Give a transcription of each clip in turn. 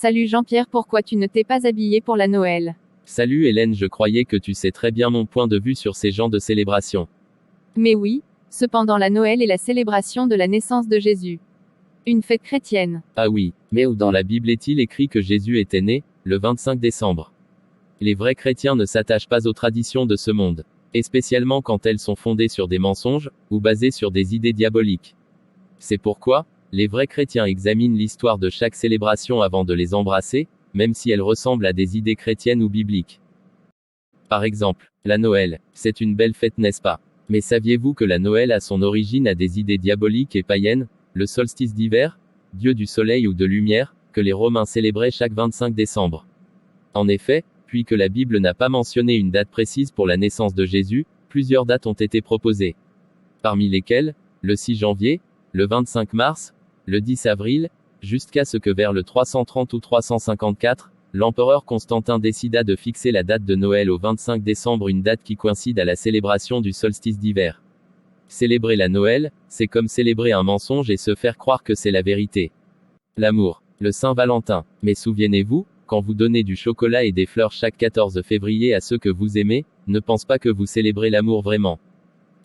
Salut Jean-Pierre, pourquoi tu ne t'es pas habillé pour la Noël? Salut Hélène, je croyais que tu sais très bien mon point de vue sur ces genres de célébration. Mais oui, cependant la Noël est la célébration de la naissance de Jésus. Une fête chrétienne. Ah oui, mais où dans la Bible est-il écrit que Jésus était né, le 25 décembre? Les vrais chrétiens ne s'attachent pas aux traditions de ce monde. Et spécialement quand elles sont fondées sur des mensonges, ou basées sur des idées diaboliques. C'est pourquoi, les vrais chrétiens examinent l'histoire de chaque célébration avant de les embrasser, même si elles ressemblent à des idées chrétiennes ou bibliques. Par exemple, la Noël, c'est une belle fête, n'est-ce pas? Mais saviez-vous que la Noël a son origine à des idées diaboliques et païennes? Le solstice d'hiver, dieu du soleil ou de lumière, que les Romains célébraient chaque 25 décembre. En effet, puis que la Bible n'a pas mentionné une date précise pour la naissance de Jésus, plusieurs dates ont été proposées. Parmi lesquelles, le 6 janvier, le 25 mars, le 10 avril, jusqu'à ce que vers le 330 ou 354, l'empereur Constantin décida de fixer la date de Noël au 25 décembre, une date qui coïncide à la célébration du solstice d'hiver. Célébrer la Noël, c'est comme célébrer un mensonge et se faire croire que c'est la vérité. L'amour, le Saint-Valentin. Mais souvenez-vous, quand vous donnez du chocolat et des fleurs chaque 14 février à ceux que vous aimez, ne pense pas que vous célébrez l'amour vraiment.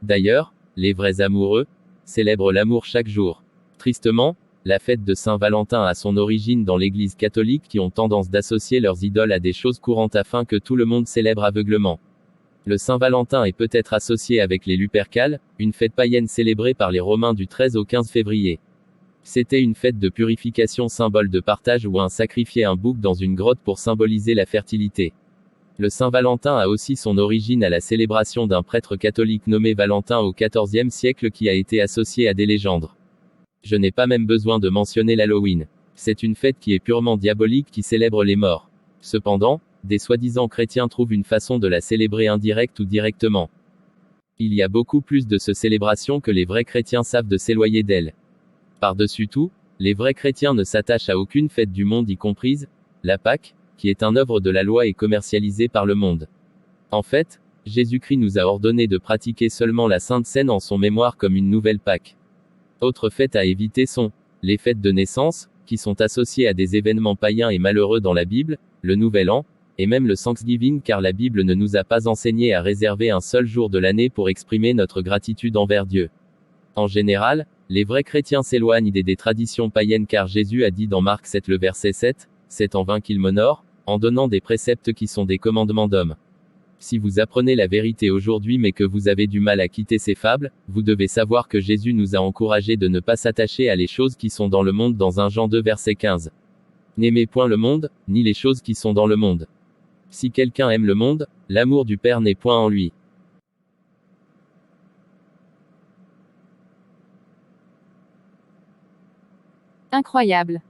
D'ailleurs, les vrais amoureux célèbrent l'amour chaque jour. Tristement, la fête de Saint-Valentin a son origine dans l'Église catholique, qui ont tendance d'associer leurs idoles à des choses courantes afin que tout le monde célèbre aveuglement. Le Saint-Valentin est peut-être associé avec les Lupercales, une fête païenne célébrée par les Romains du 13 au 15 février. C'était une fête de purification, symbole de partage, où un sacrifiait un bouc dans une grotte pour symboliser la fertilité. Le Saint-Valentin a aussi son origine à la célébration d'un prêtre catholique nommé Valentin au XIVe siècle, qui a été associé à des légendes. Je n'ai pas même besoin de mentionner l'Halloween. C'est une fête qui est purement diabolique, qui célèbre les morts. Cependant, des soi-disant chrétiens trouvent une façon de la célébrer indirecte ou directement. Il y a beaucoup plus de ces célébrations que les vrais chrétiens savent de s'éloigner d'elles. Par-dessus tout, les vrais chrétiens ne s'attachent à aucune fête du monde, y comprise la Pâque, qui est un œuvre de la loi et commercialisée par le monde. En fait, Jésus-Christ nous a ordonné de pratiquer seulement la Sainte Seine en son mémoire comme une nouvelle Pâque. Autres fêtes à éviter sont les fêtes de naissance, qui sont associées à des événements païens et malheureux dans la Bible, le Nouvel An, et même le Thanksgiving, car la Bible ne nous a pas enseigné à réserver un seul jour de l'année pour exprimer notre gratitude envers Dieu. En général, les vrais chrétiens s'éloignent des traditions païennes, car Jésus a dit dans Marc 7 le verset 7, « C'est en vain qu'ils m'honorent, en donnant des préceptes qui sont des commandements d'hommes. » Si vous apprenez la vérité aujourd'hui mais que vous avez du mal à quitter ces fables, vous devez savoir que Jésus nous a encouragés de ne pas s'attacher à les choses qui sont dans le monde, dans 1 Jean 2 verset 15. N'aimez point le monde, ni les choses qui sont dans le monde. Si quelqu'un aime le monde, l'amour du Père n'est point en lui. Incroyable.